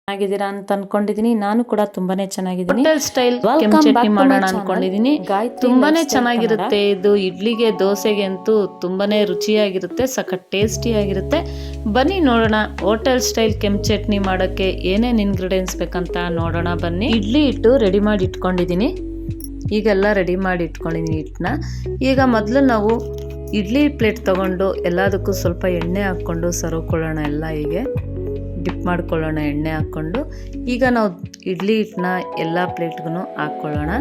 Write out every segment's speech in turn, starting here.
ಚೆನ್ನಾಗಿದ್ದೀರಾ ಅಂತ ಅನ್ಕೊಂಡಿದೀನಿ. ನಾನು ಕೂಡ ತುಂಬಾನೇ ಚೆನ್ನಾಗಿದ್ದೀನಿ. ಹೋಟೆಲ್ ಸ್ಟೈಲ್ ಕೆಂಪು ಚಟ್ನಿ ಮಾಡೋಣ ಅನ್ಕೊಂಡಿದೀನಿ. ತುಂಬಾನೇ ಚೆನ್ನಾಗಿರುತ್ತೆ ಇದು. ಇಡ್ಲಿಗೆ ದೋಸೆಗೆ ಅಂತೂ ತುಂಬಾನೇ ರುಚಿಯಾಗಿರುತ್ತೆ, ಸಖತ್ ಟೇಸ್ಟಿ ಆಗಿರುತ್ತೆ. ಬನ್ನಿ ನೋಡೋಣ ಹೋಟೆಲ್ ಸ್ಟೈಲ್ ಕೆಂಪು ಚಟ್ನಿ ಮಾಡೋಕ್ಕೆ ಏನೇನು ಇಂಗ್ರೀಡಿಯೆಂಟ್ಸ್ ಬೇಕಂತ ನೋಡೋಣ ಬನ್ನಿ. ಇಡ್ಲಿ ಹಿಟ್ಟು ರೆಡಿ ಮಾಡಿ ಇಟ್ಕೊಂಡಿದ್ದೀನಿ. ಈಗೆಲ್ಲ ರೆಡಿ ಮಾಡಿ ಇಟ್ಕೊಂಡಿದ್ದೀನಿ ಹಿಟ್ಟನ್ನ. ಈಗ ಮೊದಲು ನಾವು ಇಡ್ಲಿ ಪ್ಲೇಟ್ ತಗೊಂಡು ಎಲ್ಲದಕ್ಕೂ ಸ್ವಲ್ಪ ಎಣ್ಣೆ ಹಾಕ್ಕೊಂಡು ಸರ್ವ್ಕೊಳ್ಳೋಣ. ಎಲ್ಲ ಹೀಗೆ ಡಿಪ್ ಮಾಡ್ಕೊಳ್ಳೋಣ ಎಣ್ಣೆ ಹಾಕ್ಕೊಂಡು. ಈಗ ನಾವು ಇಡ್ಲಿ ಹಿಟ್ಟನ್ನ ಎಲ್ಲ ಪ್ಲೇಟ್ಗೂ ಹಾಕ್ಕೊಳ್ಳೋಣ.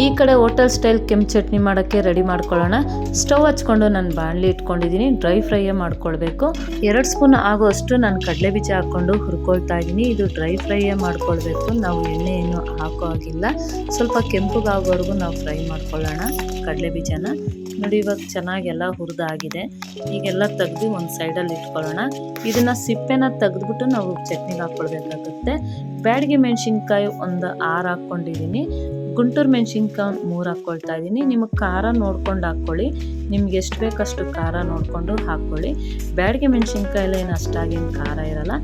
ಈ ಕಡೆ ಹೋಟೆಲ್ ಸ್ಟೈಲ್ ಕೆಂಪು ಚಟ್ನಿ ಮಾಡೋಕ್ಕೆ ರೆಡಿ ಮಾಡ್ಕೊಳ್ಳೋಣ. ಸ್ಟವ್ ಹಚ್ಕೊಂಡು ನಾನು ಬಾಣಲಿ ಇಟ್ಕೊಂಡಿದ್ದೀನಿ. ಡ್ರೈ ಫ್ರೈಯೇ ಮಾಡ್ಕೊಳ್ಬೇಕು. 2 ಸ್ಪೂನ್ ಆಗುವಷ್ಟು ನಾನು ಕಡಲೆ ಬೀಜ ಹಾಕ್ಕೊಂಡು ಹುರ್ಕೊಳ್ತಾ ಇದ್ದೀನಿ. ಇದು ಡ್ರೈ ಫ್ರೈಯೇ ಮಾಡ್ಕೊಳ್ಬೇಕು, ನಾವು ಎಣ್ಣೆ ಏನು ಹಾಕೋ ಆಗಿಲ್ಲ. ಸ್ವಲ್ಪ ಕೆಂಪುಗಾಗೋವರೆಗೂ ನಾವು ಫ್ರೈ ಮಾಡ್ಕೊಳ್ಳೋಣ ಕಡಲೆ ಬೀಜನ. ನೋಡಿ ಇವಾಗ ಚೆನ್ನಾಗೆಲ್ಲ ಹುರಿದಾಗಿದೆ. ಈಗೆಲ್ಲ ತೆಗೆದು ಒಂದು ಸೈಡಲ್ಲಿ ಇಟ್ಕೊಳ್ಳೋಣ. ಇದನ್ನು ಸಿಪ್ಪೆನ ತೆಗೆದ್ಬಿಟ್ಟು ನಾವು ಚಟ್ನಿಗೆ ಹಾಕ್ಕೊಳ್ಬೇಕಾಗುತ್ತೆ. ಬ್ಯಾಡಗಿ ಮೆಣಸಿನ್ಕಾಯಿ ಒಂದು 6 ಹಾಕ್ಕೊಂಡಿದ್ದೀನಿ. ಗುಂಟೂರು ಮೆಣಸಿನ್ಕಾಯಿ 3 ಹಾಕ್ಕೊಳ್ತಾ ಇದ್ದೀನಿ. ನಿಮಗೆ ಖಾರ ನೋಡ್ಕೊಂಡು ಹಾಕ್ಕೊಳ್ಳಿ, ನಿಮ್ಗೆ ಎಷ್ಟು ಬೇಕಷ್ಟು ಖಾರ ನೋಡಿಕೊಂಡು ಹಾಕ್ಕೊಳ್ಳಿ. ಬ್ಯಾಡಗಿ ಮೆಣಸಿನ್ಕಾಯಿ ಏನು ಅಷ್ಟಾಗೇನು ಖಾರ ಇರಲ್ಲ.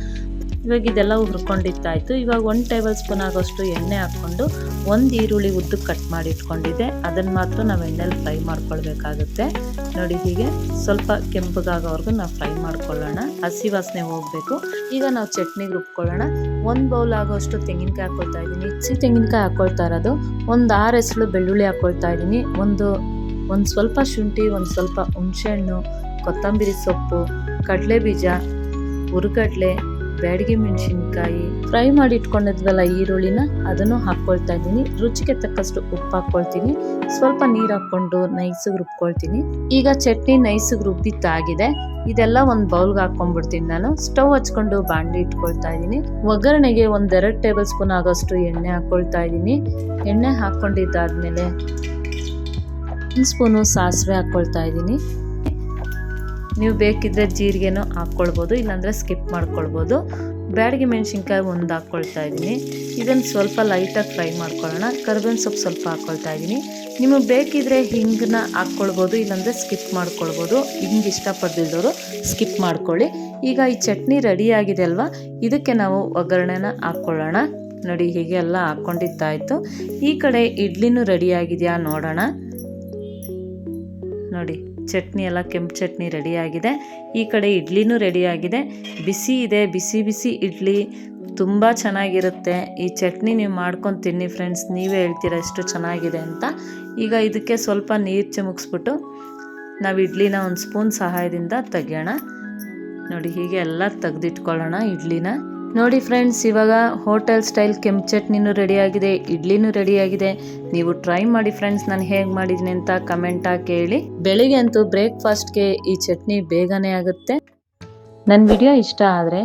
ಇವಾಗ ಇದೆಲ್ಲ ಹುರ್ಕೊಂಡಿತ್ತಾಯಿತು. ಇವಾಗ 1 ಟೇಬಲ್ ಸ್ಪೂನ್ ಆಗೋಷ್ಟು ಎಣ್ಣೆ ಹಾಕ್ಕೊಂಡು 1 ಈರುಳ್ಳಿ ಉದ್ದು ಕಟ್ ಮಾಡಿ ಇಟ್ಕೊಂಡಿದ್ದೆ, ಅದನ್ನು ಮಾತ್ರ ನಾವು ಎಣ್ಣೆಲಿ ಫ್ರೈ ಮಾಡ್ಕೊಳ್ಬೇಕಾಗುತ್ತೆ. ನೋಡಿ ಹೀಗೆ ಸ್ವಲ್ಪ ಕೆಂಪಗಾಗೋವರೆಗೂ ನಾವು ಫ್ರೈ ಮಾಡ್ಕೊಳ್ಳೋಣ, ಹಸಿ ವಾಸನೆ ಹೋಗಬೇಕು. ಈಗ ನಾವು ಚಟ್ನಿಗೆ ರುಬ್ಕೊಳ್ಳೋಣ. 1 ಬೌಲ್ ಆಗೋಷ್ಟು ತೆಂಗಿನಕಾಯಿ ಹಾಕ್ಕೊಳ್ತಾ ಇದ್ದೀನಿ. ಹಸಿ ತೆಂಗಿನಕಾಯಿ ಹಾಕ್ಕೊಳ್ತಾ ಇರೋದು. ಒಂದು 6 ಎಸಳು ಬೆಳ್ಳುಳ್ಳಿ ಹಾಕ್ಕೊಳ್ತಾ ಇದ್ದೀನಿ. ಒಂದು ಸ್ವಲ್ಪ ಶುಂಠಿ, ಒಂದು ಸ್ವಲ್ಪ ಹುಣಸೆಹಣ್ಣು, ಕೊತ್ತಂಬರಿ ಸೊಪ್ಪು, ಕಡಲೆ ಬೀಜ, ಹುರ್ಗಡ್ಲೆ, ಬ್ಯಾಡಗಿ ಮೆಣಸಿನ್ಕಾಯಿ, ಫ್ರೈ ಮಾಡಿ ಇಟ್ಕೊಂಡಿದ್ವಲ್ಲ ಈರುಳ್ಳಿನ, ಅದನ್ನು ಹಾಕ್ಕೊಳ್ತಾ ಇದ್ದೀನಿ. ರುಚಿಗೆ ತಕ್ಕಷ್ಟು ಉಪ್ಪು ಹಾಕ್ಕೊಳ್ತೀನಿ. ಸ್ವಲ್ಪ ನೀರು ಹಾಕ್ಕೊಂಡು ನೈಸಿಗೆ ರುಬ್ಕೊಳ್ತೀನಿ. ಈಗ ಚಟ್ನಿ ನೈಸಿಗೆ ರುಬ್ಬಿತ್ತಾಗಿದೆ. ಇದೆಲ್ಲ ಒಂದು ಬೌಲ್ಗೆ ಹಾಕ್ಕೊಂಡ್ಬಿಡ್ತೀನಿ ನಾನು. ಸ್ಟವ್ ಹಚ್ಕೊಂಡು ಬಾಣಲಿ ಇಟ್ಕೊಳ್ತಾ ಇದ್ದೀನಿ. ಒಗ್ಗರಣೆಗೆ 1-2 ಟೇಬಲ್ ಸ್ಪೂನ್ ಆಗೋಷ್ಟು ಎಣ್ಣೆ ಹಾಕ್ಕೊಳ್ತಾ ಇದ್ದೀನಿ. ಎಣ್ಣೆ ಹಾಕ್ಕೊಂಡಿದ್ದಾದ್ಮೇಲೆ 1 ಸ್ಪೂನು ಸಾಸಿವೆ ಹಾಕ್ಕೊಳ್ತಾ ಇದ್ದೀನಿ. ನೀವು ಬೇಕಿದ್ರೆ ಜೀರಿಗೆನೂ ಹಾಕ್ಕೊಳ್ಬೋದು, ಇಲ್ಲಾಂದರೆ ಸ್ಕಿಪ್ ಮಾಡ್ಕೊಳ್ಬೋದು. ಬ್ಯಾಡಗಿ ಮೆಣಸಿನ್ಕಾಯಿ 1 ಹಾಕ್ಕೊಳ್ತಾ ಇದ್ದೀನಿ. ಇದನ್ನು ಸ್ವಲ್ಪ ಲೈಟಾಗಿ ಫ್ರೈ ಮಾಡ್ಕೊಳ್ಳೋಣ. ಕರಿಬೇವಿನ ಸೊಪ್ಪು ಸ್ವಲ್ಪ ಹಾಕ್ಕೊಳ್ತಾ ಇದ್ದೀನಿ. ನಿಮಗೆ ಬೇಕಿದ್ರೆ ಹಿಂಗನ್ನ ಹಾಕ್ಕೊಳ್ಬೋದು, ಇಲ್ಲಾಂದರೆ ಸ್ಕಿಪ್ ಮಾಡ್ಕೊಳ್ಬೋದು. ಹಿಂಗೆ ಇಷ್ಟಪಡ್ದಿದ್ದವರು ಸ್ಕಿಪ್ ಮಾಡ್ಕೊಳ್ಳಿ. ಈಗ ಈ ಚಟ್ನಿ ರೆಡಿ ಆಗಿದೆ ಅಲ್ವಾ, ಇದಕ್ಕೆ ನಾವು ಒಗ್ಗರಣೆನ ಹಾಕ್ಕೊಳ್ಳೋಣ. ನೋಡಿ ಹೀಗೆ ಎಲ್ಲ ಹಾಕ್ಕೊಂಡಿದ್ದಾಯಿತು. ಈ ಕಡೆ ಇಡ್ಲಿನೂ ರೆಡಿ ಆಗಿದೆಯಾ ನೋಡೋಣ. ನೋಡಿ ಚಟ್ನಿ ಎಲ್ಲ ಕೆಂಪು ಚಟ್ನಿ ರೆಡಿಯಾಗಿದೆ. ಈ ಕಡೆ ಇಡ್ಲಿನೂ ರೆಡಿಯಾಗಿದೆ. ಬಿಸಿ ಇದೆ, ಬಿಸಿ ಬಿಸಿ ಇಡ್ಲಿ ತುಂಬ ಚೆನ್ನಾಗಿರುತ್ತೆ. ಈ ಚಟ್ನಿ ನೀವು ಮಾಡ್ಕೊಂಡು ತಿನ್ನಿ ಫ್ರೆಂಡ್ಸ್, ನೀವೇ ಹೇಳ್ತೀರಾ ಎಷ್ಟು ಚೆನ್ನಾಗಿದೆ ಅಂತ. ಈಗ ಇದಕ್ಕೆ ಸ್ವಲ್ಪ ನೀರು ಚಿಮುಕ್ಸ್ಬಿಟ್ಟು ನಾವು ಇಡ್ಲಿನ 1 ಸ್ಪೂನ್ ಸಹಾಯದಿಂದ ತೆಗಿಯೋಣ. ನೋಡಿ ಹೀಗೆ ಎಲ್ಲ ತೆಗೆದಿಟ್ಕೊಳ್ಳೋಣ ಇಡ್ಲಿನ. ನೋಡಿ ಫ್ರೆಂಡ್ಸ್, ಇವಾಗ ಹೋಟೆಲ್ ಸ್ಟೈಲ್ ಕೆಂಪು ಚಟ್ನಿನೂ ರೆಡಿಯಾಗಿದೆ, ಇಡ್ಲಿನೂ ರೆಡಿಯಾಗಿದೆ. ನೀವು ಟ್ರೈ ಮಾಡಿ ಫ್ರೆಂಡ್ಸ್, ನಾನು ಹೇಗೆ ಮಾಡಿದ್ದೀನಿ ಅಂತ ಕಮೆಂಟ್ ಹಾಕಿ ಹೇಳಿ. ಬೆಳಿಗ್ಗೆ ಅಂತೂ ಬ್ರೇಕ್ಫಾಸ್ಟ್ಗೆ ಈ ಚಟ್ನಿ ಬೇಗನೆ ಆಗುತ್ತೆ. ನನ್ನ ವಿಡಿಯೋ ಇಷ್ಟ ಆದರೆ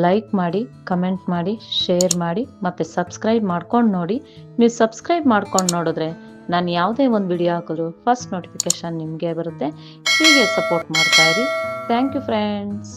ಲೈಕ್ ಮಾಡಿ, ಕಮೆಂಟ್ ಮಾಡಿ, ಶೇರ್ ಮಾಡಿ, ಮತ್ತು ಸಬ್ಸ್ಕ್ರೈಬ್ ಮಾಡ್ಕೊಂಡು ನೋಡಿ. ನೀವು ಸಬ್ಸ್ಕ್ರೈಬ್ ಮಾಡ್ಕೊಂಡು ನೋಡಿದ್ರೆ ನಾನು ಯಾವುದೇ ಒಂದು ವಿಡಿಯೋ ಹಾಕಿದ್ರು ಫಸ್ಟ್ ನೋಟಿಫಿಕೇಷನ್ ನಿಮಗೆ ಬರುತ್ತೆ. ಹೀಗೆ ಸಪೋರ್ಟ್ ಮಾಡ್ತಾಯಿರಿ. Thank you friends.